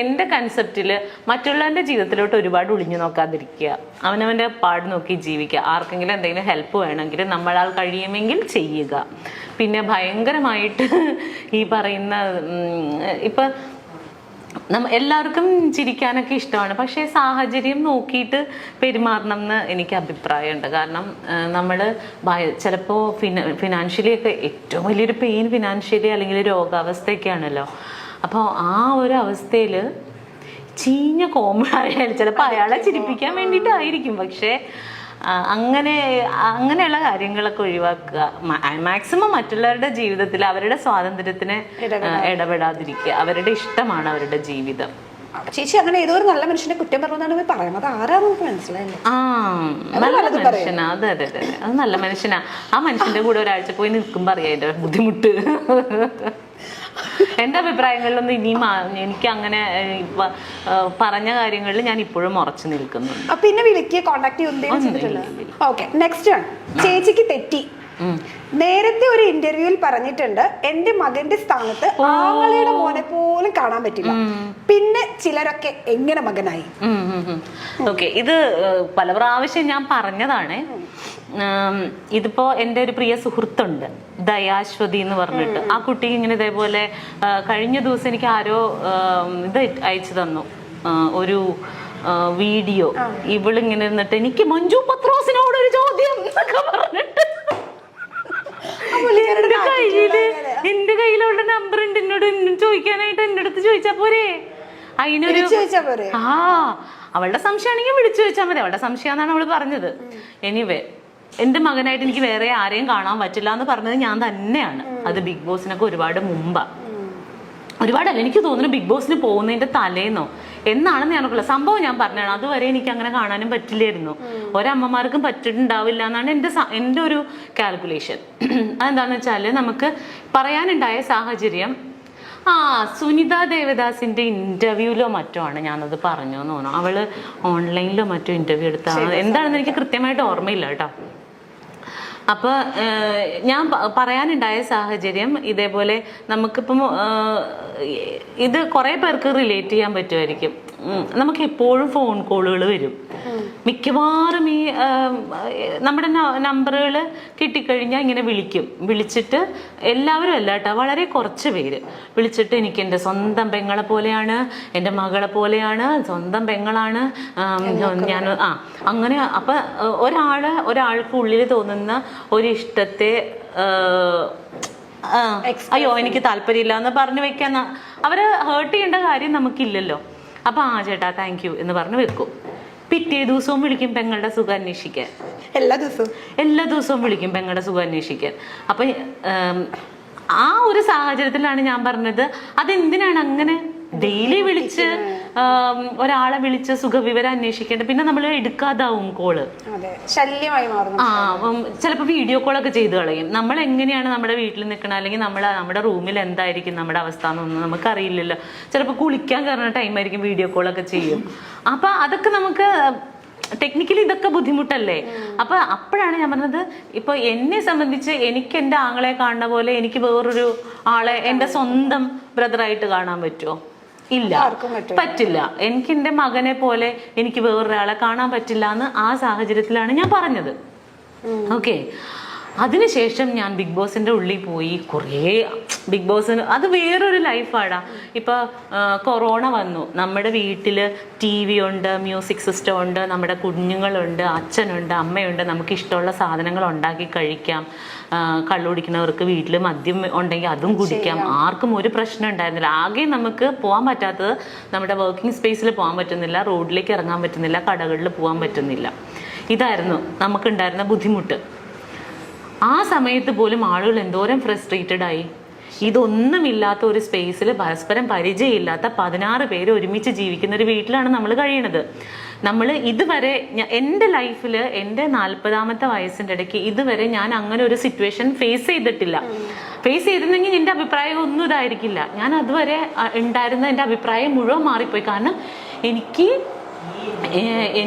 എന്റെ കൺസെപ്റ്റില് മറ്റുള്ളവന്റെ ജീവിതത്തിലോട്ട് ഒരുപാട് ഒളിഞ്ഞു നോക്കാതിരിക്കുക, അവനവന്റെ പാട് നോക്കി ജീവിക്കുക. ആർക്കെങ്കിലും എന്തെങ്കിലും ഹെൽപ്പ് വേണമെങ്കിൽ നമ്മളാൽ കഴിയുമെങ്കിൽ ചെയ്യുക. പിന്നെ ഭയങ്കരമായിട്ട് ഈ പറയുന്ന ഇപ്പൊ എല്ലാവർക്കും ചിരിക്കാനൊക്കെ ഇഷ്ടമാണ്, പക്ഷേ സാഹചര്യം നോക്കിയിട്ട് പെരുമാറണം എന്ന് എനിക്ക് അഭിപ്രായമുണ്ട്. കാരണം നമ്മൾ ചിലപ്പോൾ ഫിനാൻഷ്യലി ഒക്കെ ഏറ്റവും വലിയൊരു പെയിൻ ഫിനാൻഷ്യലി അല്ലെങ്കിൽ രോഗാവസ്ഥയൊക്കെയാണല്ലോ. അപ്പോൾ ആ ഒരു അവസ്ഥയിൽ ചീഞ്ഞ കോമഡായാലും ചിലപ്പോൾ അയാളെ ചിരിപ്പിക്കാൻ വേണ്ടിയിട്ടായിരിക്കും, പക്ഷേ അങ്ങനെയുള്ള കാര്യങ്ങളൊക്കെ ഒഴിവാക്കുക. മാക്സിമം മറ്റുള്ളവരുടെ ജീവിതത്തിൽ അവരുടെ സ്വാതന്ത്ര്യത്തിന് ഇടപെടാതിരിക്കുക. അവരുടെ ഇഷ്ടമാണ് അവരുടെ ജീവിതം. ചേച്ചി അങ്ങനെ ഏതോ ഒരു നല്ല മനുഷ്യനെ കുറ്റം പറഞ്ഞാണ് പറയുന്നത്. ആരാന്ന് നമുക്ക് മനസ്സിലായില്ലേ? നല്ല മനുഷ്യനാ, അതെ അതെ അതെ, അത് നല്ല മനുഷ്യനാ. ആ മനുഷ്യന്റെ കൂടെ ഒരാഴ്ച പോയി നിൽക്കുമ്പോ അറിയാം അതിന്റെ ബുദ്ധിമുട്ട്. എന്റെ അഭിപ്രായങ്ങളിലൊന്നും ഇനിയും എനിക്ക് അങ്ങനെ പറഞ്ഞ കാര്യങ്ങളിൽ ഞാൻ ഇപ്പോഴും ഉറച്ചു നിൽക്കുന്നുണ്ട്. പിന്നെ വിളിക്കുക, കോണ്ടാക്ട് ചെയ്യുന്നില്ല. ഓക്കെ, നെക്സ്റ്റ് ആണ് ചേച്ചിക്ക് തെറ്റി. നേരത്തെ ഒരു ഇന്റർവ്യൂവിൽ പറഞ്ഞിട്ടുണ്ട്, എന്റെ മകന്റെ സ്ഥാനത്ത് ആങ്ങളുടെ മോനെ പോലും കാണാൻ പറ്റില്ല. പിന്നെ ചിലരൊക്കെ എങ്ങനെ മകനായി? ഓക്കെ, ഇത് പല പ്രാവശ്യം ഞാൻ പറഞ്ഞതാണ്. ഇതിപ്പോ എൻ്റെ ഒരു പ്രിയ സുഹൃത്തുണ്ട്, ദയാശ്വതി എന്ന് പറഞ്ഞിട്ട്. ആ കുട്ടി ഇങ്ങനെ ഇതേപോലെ കഴിഞ്ഞ ദിവസം എനിക്ക് ആരോ ഇത് അയച്ചു തന്നു, ഒരു വീഡിയോ. ഇവളിങ്ങനെ ഇരുന്നിട്ട് എനിക്ക് മഞ്ജു പത്രോസിനോട് ഒരു ചോദ്യം എന്നൊക്കെ പറഞ്ഞിട്ട്, എന്റെ കയ്യിലുള്ള നമ്പർ ഉണ്ട്, എന്നോട് ചോദിക്കാനായിട്ട് എന്റെ അടുത്ത് ചോദിച്ചാ പോരെ? അതിനൊരു അവളുടെ സംശയമാണെങ്കിൽ വിളിച്ചു ചോദിച്ചാൽ മതി. അവളുടെ സംശയമാണെന്നാണ് അവള് പറഞ്ഞത്. എനിവേ, എന്റെ മകനായിട്ട് എനിക്ക് വേറെ ആരെയും കാണാൻ പറ്റില്ല എന്ന് പറഞ്ഞത് ഞാൻ തന്നെയാണ്. അത് ബിഗ് ബോസിനൊക്കെ ഒരുപാട് മുമ്പാ, ഒരുപാടല്ല, എനിക്ക് തോന്നുന്നു ബിഗ് ബോസിന് പോകുന്നതിന്റെ തലേന്നോ എന്നാണെന്ന് ഞാനൊക്കെ സംഭവം ഞാൻ പറഞ്ഞാണ്. അതുവരെ എനിക്ക് അങ്ങനെ കാണാനും പറ്റില്ലായിരുന്നു. ഒരമ്മമാർക്കും പറ്റിയിട്ടുണ്ടാവില്ല എന്നാണ് എൻ്റെ ഒരു കാൽക്കുലേഷൻ. അതെന്താന്ന് വെച്ചാല് നമുക്ക് പറയാനുണ്ടായ സാഹചര്യം, സുനിത ദേവദാസിന്റെ ഇന്റർവ്യൂലോ മറ്റോ ആണ് ഞാനത് പറഞ്ഞു എന്ന് തോന്നുന്നു. അവള് ഓൺലൈനിലോ മറ്റോ ഇന്റർവ്യൂ എടുത്താണ്, എന്താണെന്ന് എനിക്ക് കൃത്യമായിട്ട് ഓർമ്മയില്ല കേട്ടോ. അപ്പൊ ഞാൻ പറയാനുണ്ടായ സാഹചര്യം ഇതേപോലെ, നമുക്കിപ്പം ഇത് കുറെ പേർക്ക് റിലേറ്റ് ചെയ്യാൻ പറ്റുമായിരിക്കും. നമുക്ക് എപ്പോഴും ഫോൺ കോളുകൾ വരും. മിക്കവാറും ഈ നമ്മുടെ നമ്പറുകൾ കിട്ടിക്കഴിഞ്ഞാൽ ഇങ്ങനെ വിളിച്ചിട്ട് എല്ലാവരും അല്ല കേട്ടോ, വളരെ കുറച്ച് പേര് വിളിച്ചിട്ട് എനിക്ക് എൻ്റെ സ്വന്തം പെങ്ങളെ പോലെയാണ്, എൻ്റെ മകളെ പോലെയാണ്, സ്വന്തം പെങ്ങളാണ് ഞാൻ അങ്ങനെ. അപ്പൊ ഒരാൾക്ക് ഉള്ളിൽ തോന്നുന്ന ഒരു ഇഷ്ടത്തെ അയ്യോ എനിക്ക് താല്പര്യമില്ല എന്ന് പറഞ്ഞു വെക്കാൻ അവരെ ഹേർട്ട് ചെയ്യേണ്ട കാര്യം നമുക്കില്ലല്ലോ. അപ്പൊ ചേട്ടാ താങ്ക് യു എന്ന് പറഞ്ഞ് വെക്കും. പിറ്റേ ദിവസവും വിളിക്കും പെങ്ങളുടെ സുഖം അന്വേഷിക്കാൻ. എല്ലാ ദിവസവും വിളിക്കും പെങ്ങളുടെ സുഖം അന്വേഷിക്കാൻ. അപ്പൊ ആ ഒരു സാഹചര്യത്തിലാണ് ഞാൻ പറഞ്ഞത്, അതെന്തിനാണ് അങ്ങനെ ഡെയിലി വിളിച്ച് ഒരാളെ വിളിച്ച് സുഖവിവരം അന്വേഷിക്കേണ്ടത്? പിന്നെ നമ്മൾ എടുക്കാതാവും കോള്, ശല്യമായി മാറും. ചിലപ്പോൾ വീഡിയോ കോളൊക്കെ ചെയ്ത് കളയും. നമ്മൾ എങ്ങനെയാണ് നമ്മുടെ വീട്ടിൽ നിൽക്കണം, അല്ലെങ്കിൽ നമ്മുടെ റൂമിൽ എന്തായിരിക്കും നമ്മുടെ അവസ്ഥ എന്നൊന്നും നമുക്കറിയില്ലല്ലോ. ചിലപ്പോൾ കുളിക്കാൻ കയറുന്ന ടൈമായിരിക്കും വീഡിയോ കോളൊക്കെ ചെയ്യും. അപ്പൊ അതൊക്കെ നമുക്ക് ടെക്നിക്കലി ഇതൊക്കെ ബുദ്ധിമുട്ടല്ലേ. അപ്പൊ അപ്പോഴാണ് ഞാൻ പറഞ്ഞത്, ഇപ്പൊ എന്നെ സംബന്ധിച്ച് എനിക്ക് എൻ്റെ ആങ്ങളെ കാണുന്ന പോലെ എനിക്ക് വേറൊരു ആളെ എൻ്റെ സ്വന്തം ബ്രദറായിട്ട് കാണാൻ പറ്റുമോ? ഇല്ല, പറ്റില്ല. എനിക്ക് എൻ്റെ മകനെ പോലെ എനിക്ക് വേറൊരാളെ കാണാൻ പറ്റില്ല എന്ന് ആ സാഹചര്യത്തിലാണ് ഞാൻ പറഞ്ഞത്. ഓക്കെ, അതിനുശേഷം ഞാൻ ബിഗ് ബോസിന്റെ ഉള്ളിൽ പോയി. കുറേ ബിഗ് ബോസിന് അത് വേറൊരു ലൈഫാടാ. ഇപ്പൊ കൊറോണ വന്നു, നമ്മുടെ വീട്ടിൽ TV ഉണ്ട്, മ്യൂസിക് സിസ്റ്റം ഉണ്ട്, നമ്മുടെ കുഞ്ഞുങ്ങളുണ്ട്, അച്ഛനുണ്ട്, അമ്മയുണ്ട്, നമുക്ക് ഇഷ്ടമുള്ള സാധനങ്ങൾ ഉണ്ടാക്കി കഴിക്കാം. കള്ളുകുടിക്കുന്നവർക്ക് വീട്ടിൽ മദ്യം ഉണ്ടെങ്കിൽ അതും കുടിക്കാം. ആർക്കും ഒരു പ്രശ്നം ഉണ്ടായിരുന്നില്ല. ആകെ നമുക്ക് പോകാൻ പറ്റാത്തത് നമ്മുടെ വർക്കിംഗ് സ്പേസിൽ പോകാൻ പറ്റുന്നില്ല, റോഡിലേക്ക് ഇറങ്ങാൻ പറ്റുന്നില്ല, കടകളിൽ പോകാൻ പറ്റുന്നില്ല. ഇതായിരുന്നു നമുക്കുണ്ടായിരുന്ന ബുദ്ധിമുട്ട്. ആ സമയത്ത് പോലും ആളുകൾ എന്തോരം ഫ്രസ്ട്രേറ്റഡ് ആയി. ഇതൊന്നുമില്ലാത്ത ഒരു സ്പേസിൽ പരസ്പരം പരിചയമില്ലാത്ത 16 പേര് ഒരുമിച്ച് ജീവിക്കുന്ന ഒരു വീട്ടിലാണ് നമ്മൾ കഴിയണത്. നമ്മൾ ഇതുവരെ എൻ്റെ ലൈഫിൽ എൻ്റെ 40ാമത്തെ വയസ്സിൻ്റെ ഇടയ്ക്ക് ഇതുവരെ ഞാൻ അങ്ങനെ ഒരു സിറ്റുവേഷൻ ഫേസ് ചെയ്തിട്ടില്ല. ഫേസ് ചെയ്തിരുന്നെങ്കിൽ എൻ്റെ അഭിപ്രായം ഒന്നും ഇതായിരിക്കില്ല. ഞാൻ അതുവരെ ഉണ്ടായിരുന്ന എൻ്റെ അഭിപ്രായം മുഴുവൻ മാറിപ്പോയി. കാരണം എനിക്ക്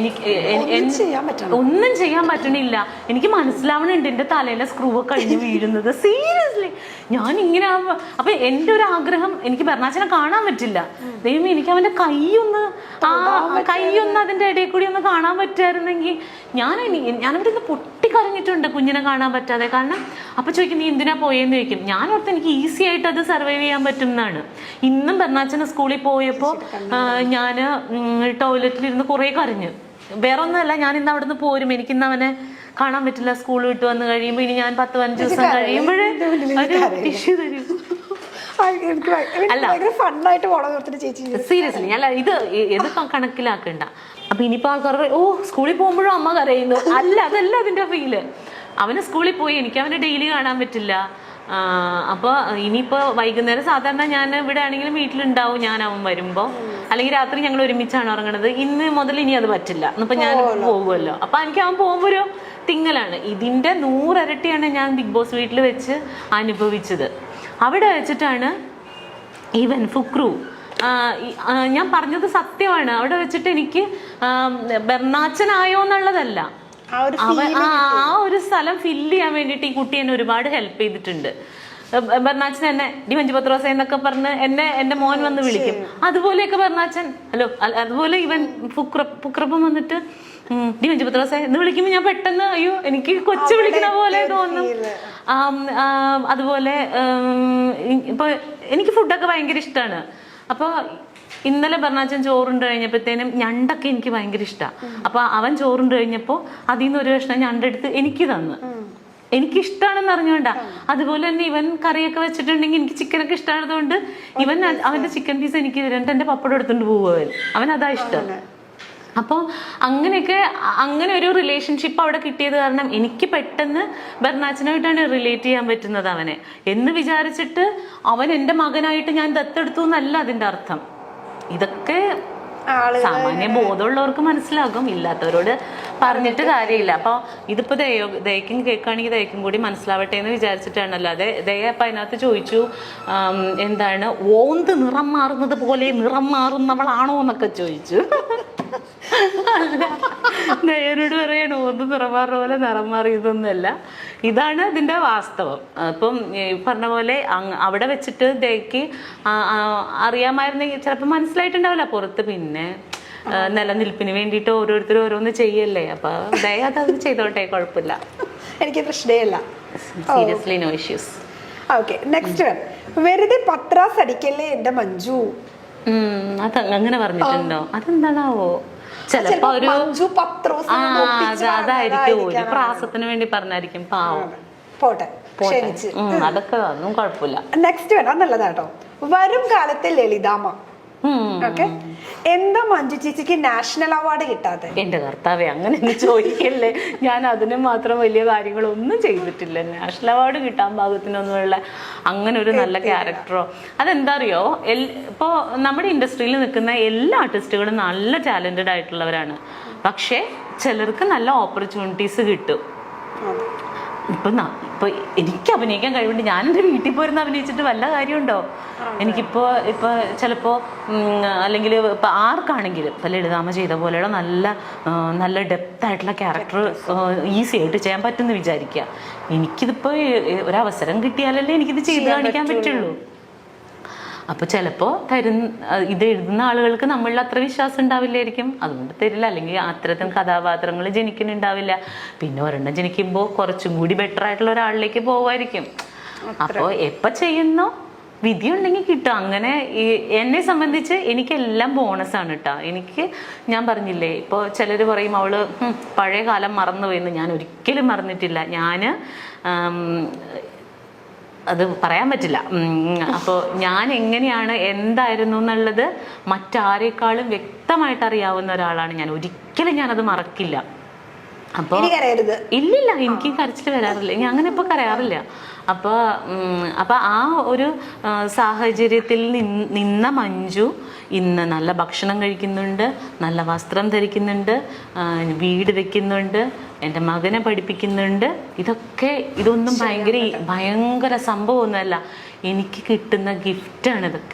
ഒന്നും ചെയ്യാൻ പറ്റണില്ല. എനിക്ക് മനസ്സിലാവണുണ്ട് എൻ്റെ തലയിലെ സ്ക്രൂ ഒക്കെ കഴിഞ്ഞ് വീഴുന്നത്. സീരിയസ്ലി ഞാൻ ഇങ്ങനെ. അപ്പൊ എൻ്റെ ഒരു ആഗ്രഹം, എനിക്ക് ബെർണാച്ചനെ കാണാൻ പറ്റില്ല. ദൈവം, എനിക്ക് അവന്റെ കൈയൊന്ന് അതിന്റെ ഇടയിൽ കൂടി ഒന്ന് കാണാൻ പറ്റുമായിരുന്നെങ്കിൽ ഞാനിവിടെ നിന്ന് പൊട്ടിക്കരഞ്ഞിട്ടുണ്ട് കുഞ്ഞിനെ കാണാൻ പറ്റാതെ. കാരണം അപ്പൊ ചോദിക്കും നീ എന്തിനാ പോയെന്ന് ചോദിക്കും. ഞാൻ ഓർത്ത് എനിക്ക് ഈസി ആയിട്ട് അത് സർവൈവ് ചെയ്യാൻ പറ്റും എന്നാണ്. ഇന്നും ബെർണാച്ചന് സ്കൂളിൽ പോയപ്പോ ഞാൻ ടോയ്ലറ്റിലിരുന്ന് കുറെ കരഞ്ഞു. വേറെ ഒന്നുമല്ല, ഞാൻ ഇന്ന് അവിടെ നിന്ന് പോരും, എനിക്കിന്ന് അവനെ കാണാൻ പറ്റില്ല. സ്കൂൾ വിട്ട് വന്ന് കഴിയുമ്പോ ഇനി ഞാൻ 10-15 ദിവസം കഴിയുമ്പോഴേ ടിഷ്യൂ തരും. സീരിയസ്ലി അല്ല, ഇത് കണക്കിലാക്കണ്ട. അപ്പൊ ഇനിയിപ്പോ ആൾക്കാർ ഓ സ്കൂളിൽ പോകുമ്പോഴും അമ്മ കരയുന്നു. അല്ല, അതല്ല അതിന്റെ ഫീല്. അവന് സ്കൂളിൽ പോയി എനിക്ക് അവനെ ഡെയിലി കാണാൻ പറ്റില്ല. അപ്പൊ ഇനിയിപ്പോ വൈകുന്നേരം സാധാരണ ഞാൻ ഇവിടെ ആണെങ്കിലും വീട്ടിലുണ്ടാവും ഞാൻ അവൻ വരുമ്പോ, അല്ലെങ്കിൽ രാത്രി ഞങ്ങൾ ഒരുമിച്ചാണ് ഉറങ്ങണത്. ഇന്ന് മുതൽ ഇനി അത് പറ്റില്ല. ഇന്നിപ്പോ ഞാൻ പോകുമല്ലോ. അപ്പൊ എനിക്ക് അവൻ പോകുമ്പോ ഒരു തിങ്ങലാണ്. ഇതിന്റെ 100 ഇരട്ടിയാണ് ഞാൻ ബിഗ് ബോസ് വീട്ടിൽ വെച്ച് അനുഭവിച്ചത്. അവിടെ വെച്ചിട്ടാണ് ഈവൻ ഫുക്രു, ഞാൻ പറഞ്ഞത് സത്യമാണ്, അവിടെ വെച്ചിട്ട് എനിക്ക് ബെർണാച്ചനായോ എന്നുള്ളതല്ല, ആ ഒരു സ്ഥലം ഫില്ല് ചെയ്യാൻ വേണ്ടിയിട്ട് ഈ കുട്ടി എന്നെ ഒരുപാട് ഹെൽപ്പ് ചെയ്തിട്ടുണ്ട്. ബെർണാച്ചൻ എന്നെ ഡി മഞ്ജു പത്രോസ എന്നൊക്കെ പറഞ്ഞ് എന്റെ മോൻ വന്ന് വിളിക്കും. അതുപോലെയൊക്കെ ബെർണാച്ചൻ ഹലോ, അതുപോലെ ഇവൻ ഫുക്രപ്പം വന്നിട്ട് ഡി മഞ്ജു പത്രോസ എന്ന് വിളിക്കുമ്പോൾ ഞാൻ പെട്ടെന്ന് അയ്യോ എനിക്ക് കൊച്ചു വിളിക്കണ പോലെ തോന്നും. അതുപോലെ ഇപ്പൊ എനിക്ക് ഫുഡൊക്കെ ഭയങ്കര ഇഷ്ടമാണ്. അപ്പൊ ഇന്നലെ ബെർണാച്ചൻ ചോറുണ്ട് കഴിഞ്ഞപ്പോഴത്തേനും ഞണ്ടൊക്കെ എനിക്ക് ഭയങ്കര ഇഷ്ടമാണ്. അപ്പൊ അവൻ ചോറുണ്ട് കഴിഞ്ഞപ്പോ അതിൽ നിന്ന് ഒരു കഷ്ണം ഞണ്ടെടുത്ത് എനിക്ക് തന്നു. എനിക്കിഷ്ടമാണെന്ന് അറിഞ്ഞോണ്ടാ. അതുപോലെ തന്നെ ഇവൻ കറിയൊക്കെ വെച്ചിട്ടുണ്ടെങ്കിൽ എനിക്ക് ചിക്കനൊക്കെ ഇഷ്ടമായതുകൊണ്ട് ഇവൻ അവന്റെ ചിക്കൻ പീസ് എനിക്ക് തരുന്നുണ്ട്. എന്റെ പപ്പടം എടുത്തോണ്ട് പോവും. അവൻ അതാ ഇഷ്ടം. അപ്പോൾ അങ്ങനെ ഒരു റിലേഷൻഷിപ്പ് അവിടെ കിട്ടിയത് കാരണം എനിക്ക് പെട്ടെന്ന് ബെർണാച്ചനായിട്ടാണ് റിലേറ്റ് ചെയ്യാൻ പറ്റുന്നത് അവനെ എന്ന് വിചാരിച്ചിട്ട്. അവൻ എൻ്റെ മകനായിട്ട് ഞാൻ ദത്തെടുത്തു എന്നല്ല അതിൻ്റെ അർത്ഥം. ഇതൊക്കെ സാമാന്യ ബോധമുള്ളവർക്ക് മനസ്സിലാകും, ഇല്ലാത്തവരോട് പറഞ്ഞിട്ട് കാര്യമില്ല. അപ്പൊ ഇതിപ്പോ ദയക്കും കേൾക്കുകയാണെങ്കിൽ ദയക്കും കൂടി മനസ്സിലാവട്ടെ എന്ന് വിചാരിച്ചിട്ടാണല്ലോ. ദയ അപ്പൊ അതിനകത്ത് ചോദിച്ചു എന്താണ് ഓന്ത് നിറം മാറുന്നത് പോലെ നിറം മാറുന്നവളാണോ എന്നൊക്കെ ചോദിച്ചു. ദയനോട് പറയണ ഓന്ത് നിറം മാറുന്ന പോലെ നിറം മാറിയതൊന്നുമല്ല, ഇതാണ് ഇതിന്റെ വാസ്തവം. അപ്പം പറഞ്ഞ പോലെ അവിടെ വെച്ചിട്ട് ദയക്ക് അറിയാമായിരുന്നെങ്കിൽ ചിലപ്പോൾ മനസ്സിലായിട്ടുണ്ടാവില്ല പുറത്ത്. പിന്നെ നിലനിൽപ്പിന് വേണ്ടിയിട്ട് ഓരോരുത്തരും ഓരോന്ന് ചെയ്യല്ലേ. അപ്പൊ ദയ അത് ചെയ്തോട്ടെ, കുഴപ്പമില്ല, എനിക്ക് പ്രശ്നമില്ല. Seriously no issues. Okay, next വെറുതെ പത്രാസ് അടിക്കല്ലേ എന്റെ മഞ്ജു. അത് അങ്ങനെ പറഞ്ഞിട്ടുണ്ടോ? അതെന്താണാവോ? ചിലപ്പോ ഒരു അതായിരിക്കും, ഒരു പ്രാസത്തിന് വേണ്ടി പറഞ്ഞായിരിക്കും. പാവം, പോട്ടെ, അതൊക്കെ ഒന്നും കുഴപ്പമില്ല. നെക്സ്റ്റ് വേണം, നല്ലതാട്ടോ. വരും കാലത്തെ ലളിതാമ്മ. എന്താ മഞ്ജു ചേച്ചിക്ക് നാഷണൽ അവാർഡ് കിട്ടാതെ? എന്റെ കർത്താവേ, അങ്ങനെ ചോദിക്കല്ലേ. ഞാൻ അതിന് മാത്രം വലിയ കാര്യങ്ങളൊന്നും ചെയ്തിട്ടില്ല. നാഷണൽ അവാർഡ് കിട്ടാൻ പാകത്തിനൊന്നുമുള്ള അങ്ങനെ ഒരു നല്ല ക്യാരക്ടറോ. അതെന്താ അറിയോ, ഇപ്പോ നമ്മുടെ ഇൻഡസ്ട്രിയിൽ നിൽക്കുന്ന എല്ലാ ആർട്ടിസ്റ്റുകളും നല്ല ടാലന്റഡ് ആയിട്ടുള്ളവരാണ്. പക്ഷെ ചിലർക്ക് നല്ല ഓപ്പർച്യൂണിറ്റീസ് കിട്ടും. ഇപ്പൊ എനിക്ക് അഭിനയിക്കാൻ കഴിവുണ്ട്. ഞാൻ എൻ്റെ വീട്ടിൽ പോയിരുന്ന് അഭിനയിച്ചിട്ട് വല്ല കാര്യമുണ്ടോ? എനിക്കിപ്പോ ചിലപ്പോ അല്ലെങ്കിൽ ഇപ്പൊ ആർക്കാണെങ്കിലും ഇപ്പൊ ലളിതാമ്മ ചെയ്ത പോലെയുള്ള നല്ല ഡെപ്ത് ആയിട്ടുള്ള ക്യാരക്ടർ ഈസി ആയിട്ട് ചെയ്യാൻ പറ്റുമെന്ന് വിചാരിക്കുക. എനിക്കിതിപ്പോ ഒരവസരം കിട്ടിയാലല്ലേ എനിക്കിത് ചെയ്ത് കാണിക്കാൻ പറ്റുള്ളൂ. അപ്പൊ ചിലപ്പോ ഇത് എഴുതുന്ന ആളുകൾക്ക് നമ്മളിൽ അത്ര വിശ്വാസം ഉണ്ടാവില്ലായിരിക്കും, അതുകൊണ്ട് തരില്ല. അല്ലെങ്കിൽ അത്തരത്തിൽ കഥാപാത്രങ്ങൾ ജനിക്കുന്നുണ്ടാവില്ല. പിന്നെ ഒരെണ്ണം ജനിക്കുമ്പോൾ കുറച്ചും കൂടി ബെറ്റർ ആയിട്ടുള്ള ഒരാളിലേക്ക് പോവായിരിക്കും. അപ്പോൾ എപ്പോൾ ചെയ്യുന്നോ വിധി ഉണ്ടെങ്കിൽ കിട്ടും. അങ്ങനെ എന്നെ സംബന്ധിച്ച് എനിക്കെല്ലാം ബോണസാണ് കേട്ടോ. ഞാൻ പറഞ്ഞില്ലേ, ഇപ്പോൾ ചിലർ പറയും അവള് പഴയ കാലം മറന്നുപോയെന്ന്. ഞാൻ ഒരിക്കലും മറന്നിട്ടില്ല. അത് പറയാൻ പറ്റില്ല. അപ്പോൾ ഞാൻ എങ്ങനെയാണ് എന്തായിരുന്നു എന്നുള്ളത് മറ്റാരേക്കാളും വ്യക്തമായിട്ട് അറിയാവുന്ന ഒരാളാണ് ഞാൻ. ഒരിക്കലും ഞാനത് മറക്കില്ല. അപ്പോൾ ഇല്ലില്ല, എനിക്ക് കരച്ചിൽ വരാറില്ല. ഞാൻ അങ്ങനെ ഇപ്പോൾ കരയാറില്ല. അപ്പോൾ ആ ഒരു സാഹചര്യത്തിൽ നിന്ന മഞ്ജു ഇന്ന് നല്ല ഭക്ഷണം കഴിക്കുന്നുണ്ട്, നല്ല വസ്ത്രം ധരിക്കുന്നുണ്ട്, വീട് വെക്കുന്നുണ്ട്, എൻ്റെ മകനെ പഠിപ്പിക്കുന്നുണ്ട്. ഇതൊന്നും ഭയങ്കര സംഭവമൊന്നുമല്ല. എനിക്ക് കിട്ടുന്ന ഗിഫ്റ്റാണ് ഇതൊക്കെ.